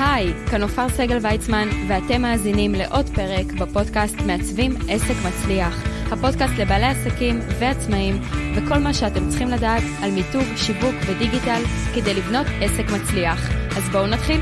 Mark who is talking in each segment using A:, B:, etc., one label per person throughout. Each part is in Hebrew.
A: היי, כאן עופר סגל ויצמן, ואתם מאזינים לעוד פרק בפודקאסט מעצבים עסק מצליח. הפודקאסט לבעלי עסקים ועצמאים, וכל מה שאתם צריכים לדעת על מיתוג, שיווק ודיגיטל כדי לבנות עסק מצליח. אז בואו נתחיל.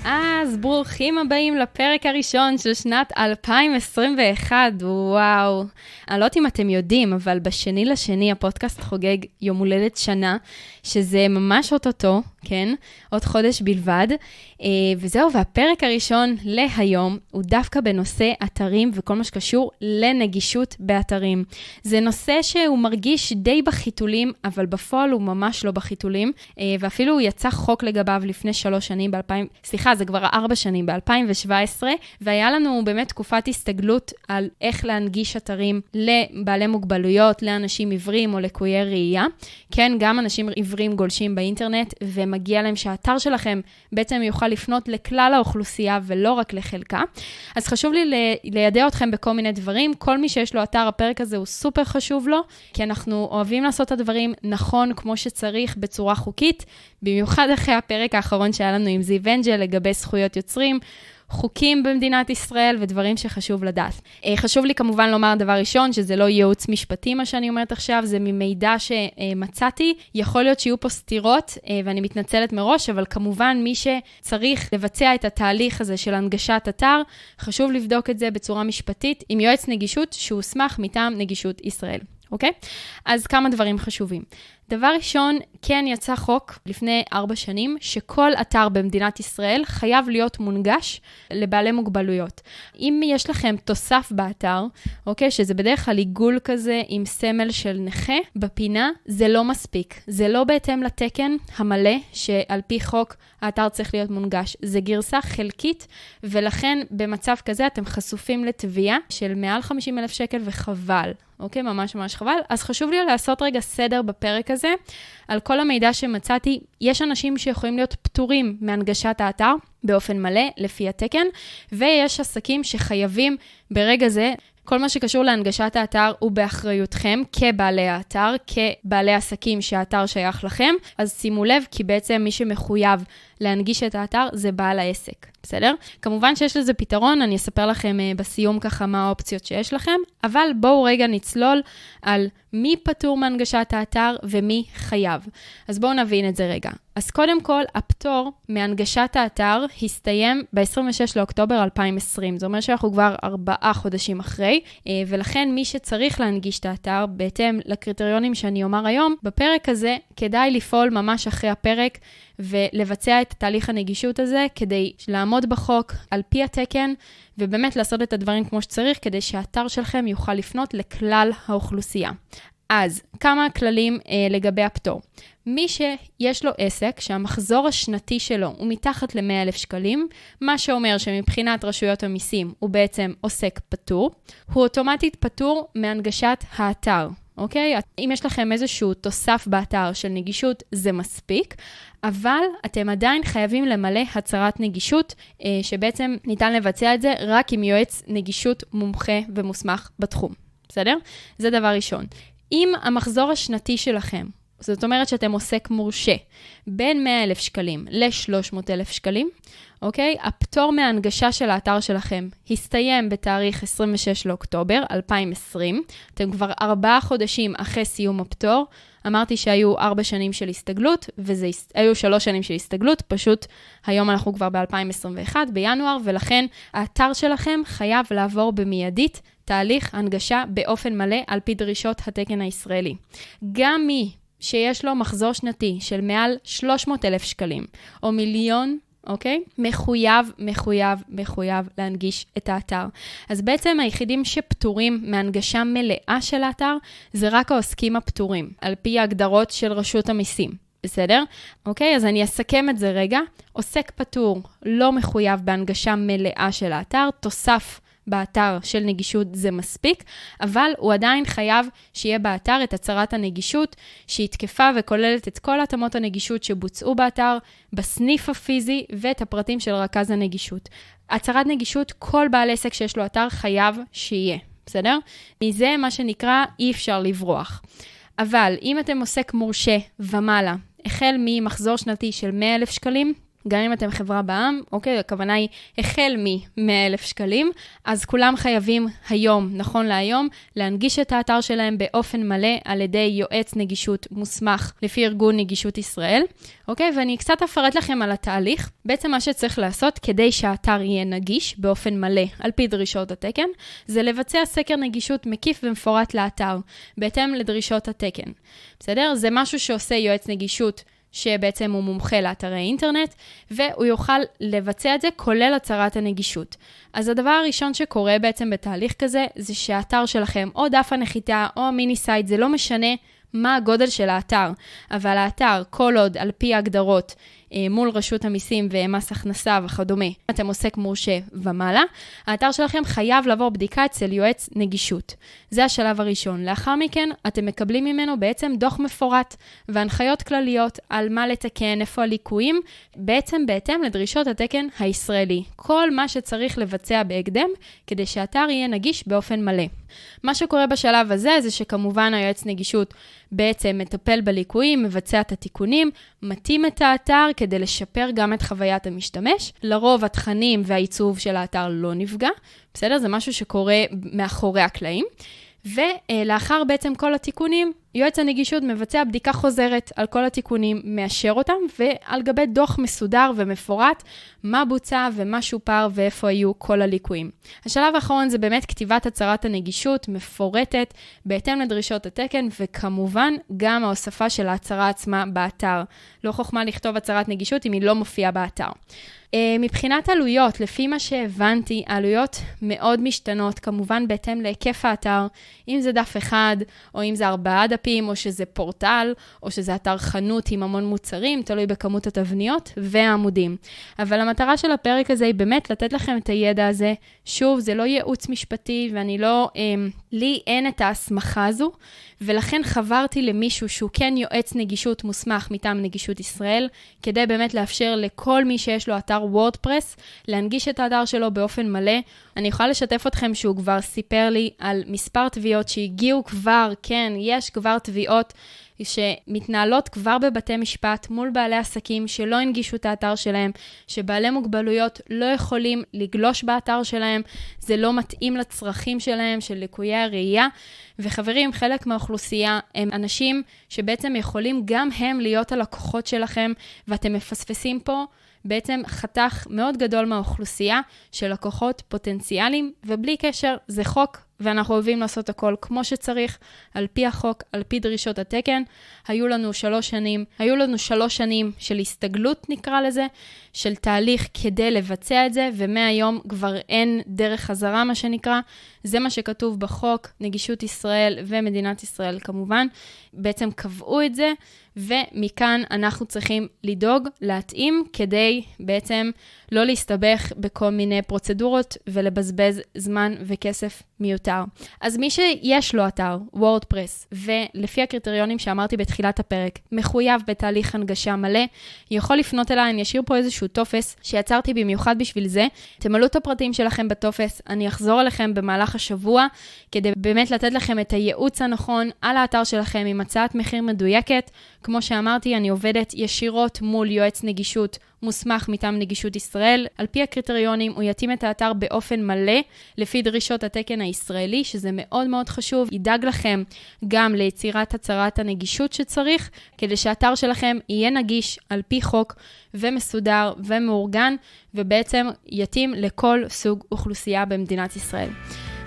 A: אז ברוכים הבאים לפרק הראשון של שנת 2021, וואו. אני לא יודעת אם אתם יודעים, אבל בשני לשני הפודקאסט חוגג יום הולדת שנה, שזה ממש אוטוטו, כן? עוד חודש בלבד. וזהו, והפרק הראשון להיום הוא דווקא בנושא אתרים וכל מה שקשור לנגישות באתרים. זה נושא שהוא מרגיש די בחיתולים, אבל בפועל הוא ממש לא בחיתולים, ואפילו הוא יצא חוק לגביו לפני 3 שנים, זה כבר 4 שנים, ב-2017, והיה לנו באמת תקופת הסתגלות על איך להנגיש אתרים לבעלי מוגבלויות, לאנשים עיוורים או לקויי ראייה. כן, גם אנשים עיוורים גולשים באינטרנט, ומגיע להם שהאתר שלכם בעצם יוכל לפנות לכלל האוכלוסייה ולא רק לחלקה. אז חשוב לי לידע אתכם בכל מיני דברים. כל מי שיש לו אתר, הפרק הזה הוא סופר חשוב לו, כי אנחנו אוהבים לעשות את הדברים נכון כמו שצריך בצורה חוקית, במיוחד אחרי הפרק האחרון שהיה לנו עם זיו אנג'ל לגבי זכויות יוצרים, חוקים במדינת ישראל ודברים שחשוב לדעת. חשוב לי כמובן לומר דבר ראשון, שזה לא ייעוץ משפטי מה שאני אומרת עכשיו, זה ממידע שמצאתי. יכול להיות שיהיו פה סתירות, ואני מתנצלת מראש, אבל כמובן מי שצריך לבצע את התהליך הזה של הנגשת אתר, חשוב לבדוק את זה בצורה משפטית, עם יועץ נגישות שהוסמך מטעם נגישות ישראל. אוקיי? אז כמה דברים חשובים. דבר ראשון, כן יצא חוק לפני 4 שנים, שכל אתר במדינת ישראל חייב להיות מונגש לבעלי מוגבלויות. אם יש לכם תוסף באתר, אוקיי, שזה בדרך כלל עיגול כזה עם סמל של נכה בפינה, זה לא מספיק. זה לא בהתאם לתקן המלא שעל פי חוק האתר צריך להיות מונגש. זה גרסה חלקית, ולכן במצב כזה אתם חשופים לתביעה של מעל 50,000 שקל וחבל. אוקיי, ממש ממש חבל. אז חשוב לי לעשות רגע סדר בפרק הזה. על כל המידע שמצאתי, יש אנשים שיכולים להיות פטורים מהנגשת האתר באופן מלא, לפי התקן, ויש עסקים שחייבים ברגע זה, כל מה שקשור להנגשת האתר הוא באחריותכם כבעלי האתר, כבעלי עסקים שהאתר שייך לכם. אז שימו לב, כי בעצם מי שמחויב להנגיש את האתר זה בעל העסק. בסדר? כמובן שיש לזה פתרון, אני אספר לכם בסיום ככה מה האופציות שיש לכם, אבל בואו רגע נצלול על מי פטור מהנגשת האתר ומי חייב. אז בואו נבין את זה רגע. אז קודם כל, הפטור מהנגשת האתר הסתיים ב-26 לאוקטובר 2020. זה אומר שאנחנו כבר 4 חודשים אחרי, ולכן מי שצריך להנגיש את האתר, בהתאם לקריטריונים שאני אומר היום, בפרק הזה כדאי לפעול ממש אחרי הפרק, ולבצע את תהליך הנגישות הזה, כדי לעמוד בחוק על פי התקן, ובאמת לעשות את הדברים כמו שצריך, כדי שהאתר שלכם יוכל לפנות לכלל האוכלוסייה. אז, כמה כללים לגבי הפטור. מי שיש לו עסק שהמחזור השנתי שלו הוא מתחת ל100,000 שקלים, מה שאומר שמבחינת רשויות המיסים הוא בעצם עוסק פטור, הוא אוטומטית פטור מהנגשת האתר. אוקיי? אם יש לכם איזשהו תוסף באתר של נגישות, זה מספיק, אבל אתם עדיין חייבים למלא הצהרת נגישות, שבעצם ניתן לבצע את זה רק עם יועץ נגישות מומחה ומוסמך בתחום. בסדר? זה דבר ראשון. אם המחזור השנתי שלכם, זאת אומרת שאתם עוסק מורשה, בין 100,000 שקלים ל-300,000 שקלים, אוקיי? הפטור מההנגשה של האתר שלכם הסתיים בתאריך 26 לאוקטובר 2020. אתם כבר 4 חודשים אחרי סיום הפטור. אמרתי שהיו 4 שנים של הסתגלות, היו 3 שנים של הסתגלות, פשוט היום אנחנו כבר ב-2021 בינואר, ולכן האתר שלכם חייב לעבור במיידית תהליך הנגשה באופן מלא על פי דרישות התקן הישראלי. גם מי שיש לו מחזור שנתי של מעל 300,000 שקלים, או מיליון, אוקיי? מחויב להנגיש את האתר. אז בעצם היחידים שפטורים מהנגשה מלאה של האתר, זה רק העוסקים הפטורים, על פי ההגדרות של רשות המיסים. בסדר? אוקיי, אז אני אסכם את זה רגע. עוסק פטור לא מחויב בהנגשה מלאה של האתר, תוסף באתר של נגישות זה מספיק, אבל הוא עדיין חייב שיהיה באתר את הצהרת הנגישות, שהיא תקפה וכוללת את כל התאמות הנגישות שבוצעו באתר, בסניף הפיזי ואת הפרטים של רכז הנגישות. הצהרת נגישות, כל בעל עסק שיש לו אתר חייב שיהיה, בסדר? מזה מה שנקרא אי אפשר לברוח. אבל אם אתם עוסק מורשה ומעלה, החל ממחזור שנתי של 100,000 שקלים, גם אם אתם חברה בע"מ, אוקיי, הכוונה היא החל מ-100,000 שקלים, אז כולם חייבים היום, נכון להיום, להנגיש את האתר שלהם באופן מלא על ידי יועץ נגישות מוסמך לפי ארגון נגישות ישראל, אוקיי, ואני קצת אפרט לכם על התהליך. בעצם מה שצריך לעשות כדי שהאתר יהיה נגיש באופן מלא על פי דרישות התקן, זה לבצע סקר נגישות מקיף ומפורט לאתר, בהתאם לדרישות התקן. בסדר? זה משהו שעושה יועץ נגישות שבעצם הוא מומחה לאתרי אינטרנט, והוא יוכל לבצע את זה כולל הצהרת הנגישות. אז הדבר הראשון שקורה בעצם בתהליך כזה, זה שהאתר שלכם, או דף הנחיתה, או המיני סייט, זה לא משנה מה הגודל של האתר, אבל האתר, כל עוד על פי ההגדרות, מול רשות המיסים ומס הכנסה וכדומה, אתם עוסק מורשה ומעלה, האתר שלכם חייב לעבור בדיקה אצל יועץ נגישות. זה השלב הראשון. לאחר מכן, אתם מקבלים ממנו בעצם דוח מפורט והנחיות כלליות על מה לתקן, איפה הליקויים, בעצם בהתאם לדרישות התקן הישראלי. כל מה שצריך לבצע בהקדם, כדי שהאתר יהיה נגיש באופן מלא. מה שקורה בשלב הזה, זה שכמובן היועץ נגישות בעצם מטפל בליקויים, מבצע את התיקונים, מתאים את האתר כדי לשפר גם את חוויית המשתמש. לרוב התכנים והעיצוב של האתר לא נפגע. בסדר? זה משהו שקורה מאחורי הקלעים. ולאחר בעצם כל התיקונים, יועץ הנגישות מבצע בדיקה חוזרת על כל התיקונים, מאשר אותם, ועל גבי דוח מסודר ומפורט, מה בוצע ומה שופר ואיפה היו כל הליקויים. השלב האחרון זה באמת כתיבת הצהרת הנגישות, מפורטת, בהתאם לדרישות התקן, וכמובן גם ההוספה של ההצהרה עצמה באתר. לא חוכמה לכתוב הצהרת נגישות אם היא לא מופיעה באתר. מבחינת עלויות, לפי מה שהבנתי, עלויות מאוד משתנות, כמובן בהתאם להיקף האתר, אם זה דף אחד, או אם זה 4 דפים, או שזה פורטל, או שזה אתר חנות עם המון מוצרים, תלוי בכמות התבניות והעמודים. אבל המטרה של הפרק הזה היא באמת לתת לכם את הידע הזה. שוב, זה לא ייעוץ משפטי, ואני לא, לי אין את ההסמכה הזו, ולכן חברתי למישהו שהוא כן יועץ נגישות מוסמך מטעם נגישות ישראל, כדי באמת לאפשר לכל מי שיש לו אתר וורדפרס, להנגיש את האתר שלו באופן מלא. אני יכולה לשתף אתכם שהוא כבר סיפר לי על מספר תביעות שהגיעו כבר, כן, יש כבר תביעות שמתנהלות כבר בבתי משפט מול בעלי עסקים שלא הנגישו את האתר שלהם, שבעלי מוגבלויות לא יכולים לגלוש באתר שלהם, זה לא מתאים לצרכים שלהם, של ליקויי הראייה, וחברים, חלק מהאוכלוסייה הם אנשים שבעצם יכולים גם הם להיות הלקוחות שלכם, ואתם מפספסים פה בעצם חתך מאוד גדול מהאוכלוסייה של לקוחות פוטנציאליים, ובלי קשר זה חוק, ואנחנו אוהבים לעשות הכל כמו שצריך, על פי החוק, על פי דרישות התקן. היו לנו 3 שנים של הסתגלות נקרא לזה, של תהליך כדי לבצע את זה, ומהיום כבר אין דרך חזרה מה שנקרא. זה מה שכתוב בחוק, נגישות ישראל ומדינת ישראל כמובן, בעצם קבעו את זה, ומכאן אנחנו צריכים לדאוג, להתאים, כדי בעצם לא להסתבך בכל מיני פרוצדורות, ולבזבז זמן וכסף מיותר. אז מי שיש לו אתר, וורדפרס, ולפי הקריטריונים שאמרתי בתחילת הפרק, מחויב בתהליך הנגשה מלא, יכול לפנות אליי, אני אשאיר פה איזשהו טופס שיצרתי במיוחד בשביל זה. תמלאו את הפרטים שלכם בטופס, אני אחזור אליכם במהלך השבוע, כדי באמת לתת לכם את הייעוץ הנכון על האתר שלכם עם הצעת מחיר מדויקת. כמו שאמרתי, אני עובדת ישירות מול יועץ נגישות מוסמך מטעם נגישות ישראל. על פי הקריטריונים הוא יתאים את האתר באופן מלא לפי דרישות התקן הישראלי, שזה מאוד מאוד חשוב. ידאג לכם גם ליצירת הצהרת הנגישות שצריך, כדי שהאתר שלכם יהיה נגיש על פי חוק ומסודר ומאורגן, ובעצם יתאים לכל סוג אוכלוסייה במדינת ישראל.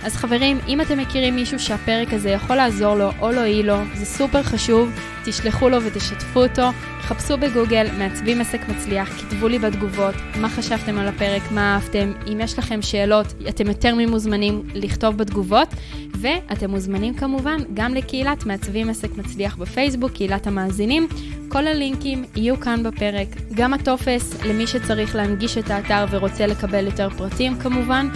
A: אז חברים, אם אתם מכירים מישהו שהפרק הזה יכול לעזור לו או להועיל לו, זה סופר חשוב, תשלחו לו ותשתפו אותו, חפשו בגוגל, מעצבים עסק מצליח, כתבו לי בתגובות, מה חשבתם על הפרק, מה אהבתם, אם יש לכם שאלות, אתם יותר ממוזמנים לכתוב בתגובות, ואתם מוזמנים כמובן גם לקהילת מעצבים עסק מצליח בפייסבוק, קהילת המאזינים, כל הלינקים יהיו כאן בפרק, גם הטופס למי שצריך להנגיש את האתר ורוצה לקבל יותר פרטים כמובן,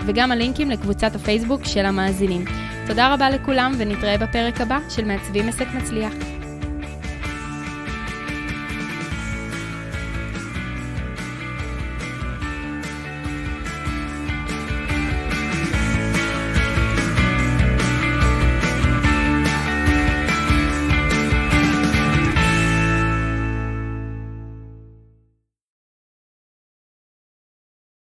A: וגם הלינקים לקבוצת הפייסבוק של המאזינים. תודה רבה לכולם ונתראה בפרק הבא של מעצבים עסק מצליח.